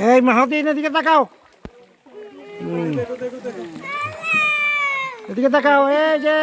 এই মাহাতি এদিকে তাকাও, এদিকে তাকাও। এই যে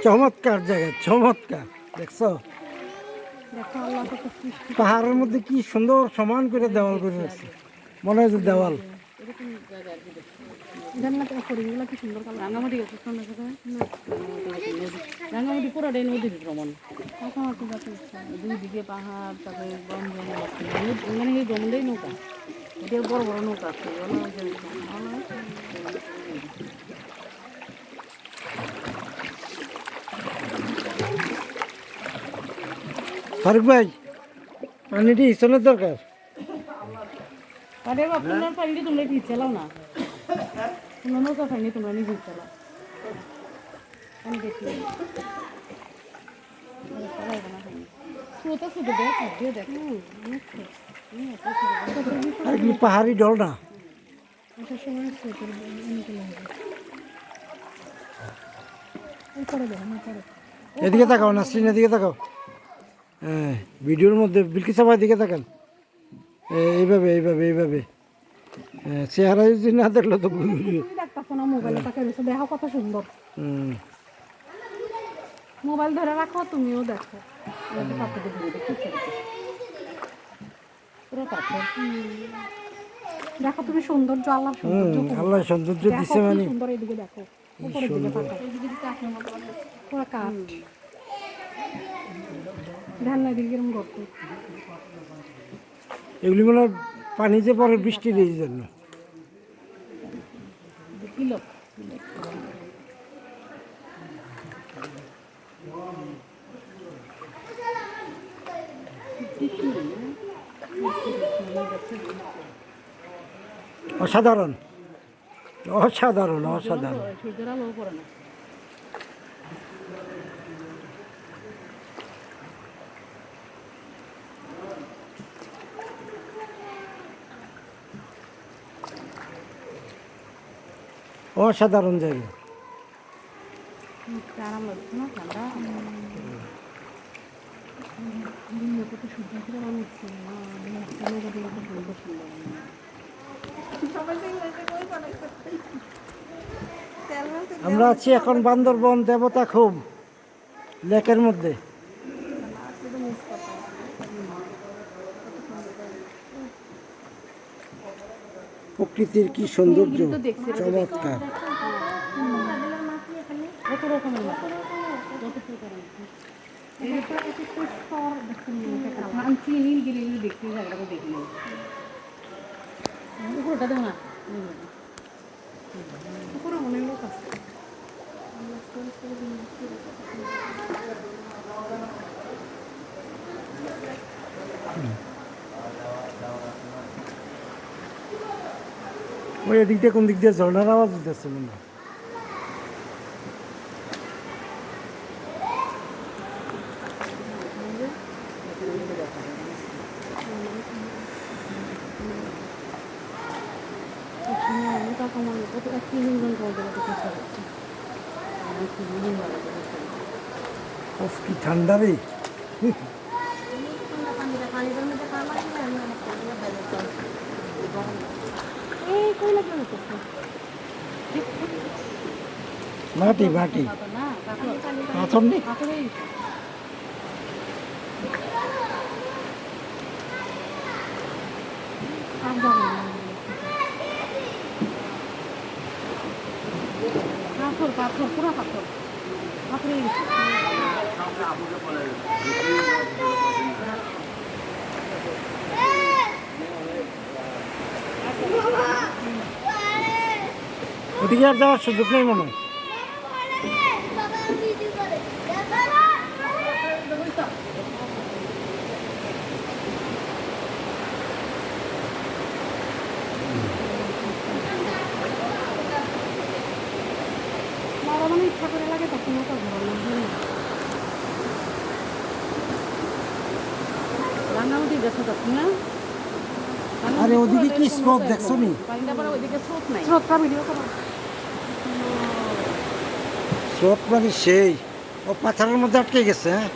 চমৎকার জায়গা, চমৎকার। দেখছো পাহাড়ের মধ্যে কি সুন্দর সমান করে দেওয়াল করে রাখছে, মনে হয় যে দেওয়াল। রাঙ্গামাটি পুরোটাই নদীর ভ্রমণ, দুই দিকে পাহাড়, তারপরে বন জঙ্গল, মানে এই জঙ্গলেই নৌকা, এটা বড় বড় নৌকা আছে। ফারুক ভাই, পানিটি ইসনের দরকার। আরে বাপ, তোমার পানিটি তোমরা কি চালাও না? তোমরা নৌকা পাইনি, তোমরা নিজে চালাও। আমি দেখি পাহাড়ি ডল না, এদিকে তাকাও না, স্ক্রিন এদিকে তাকাও। হ্যাঁ, ভিডিওর মধ্যে বিলকি সবাই দিকে তাকান, এইভাবে এইভাবে এইভাবে। চেহারা যদি না দেখলো তো দেখো কত সুন্দর। মোবাইল ধরে রাখো, তুমিও দেখো। দেখো তুমি সৌন্দর্য, আল্লাহ সৌন্দর্য, আল্লাহ সৌন্দর্য দিচ্ছে, মানে সুন্দর। এদিকে দেখো, উপরের দিকে তাকাও, পুরো কাঠ। ধান না দিকে এরকম গর্ত। এগুলি মনে হয় পানি যে পরে বৃষ্টির এই জন্য। কিলো অসাধারণ, অসাধারণ, অসাধারণ। অসাধারণ জায়গা। আরাম লাগছে না, ঠান্ডা। কত সুন্দর করে বানাচ্ছে, আমরা আছি এখন বান্দরবন দেবতা খুব লেকের মধ্যে। প্রকৃতির কি সৌন্দর্য, চমৎকার। অনেক লোক আছে। ওই এদিক দিয়ে কোন দিক দিয়ে ঝর্ণার আওয়াজ দিতেছে মনে হয়। কি ঠান্ডা রে। মাটি মাটি পাথর নেই। পাথর পাথর পুরো পাথর পাথরে গেছে। ওদিকে আর যাওয়ার সুযোগ নেই মনে হয়। মারা মানে ইচ্ছা করে লাগে তখন নৌকা ঘোরানো রান্নাউটি গেছে তখন না আরে ওদিকে কি স্রোত দেখছো নি? পানিটা পরে ওইদিকে স্রোত নাই স্রোতটা ভিডিও করো স্রোত মানে সেই ও পাথরের মধ্যে আটকে গেছে, হ্যাঁ।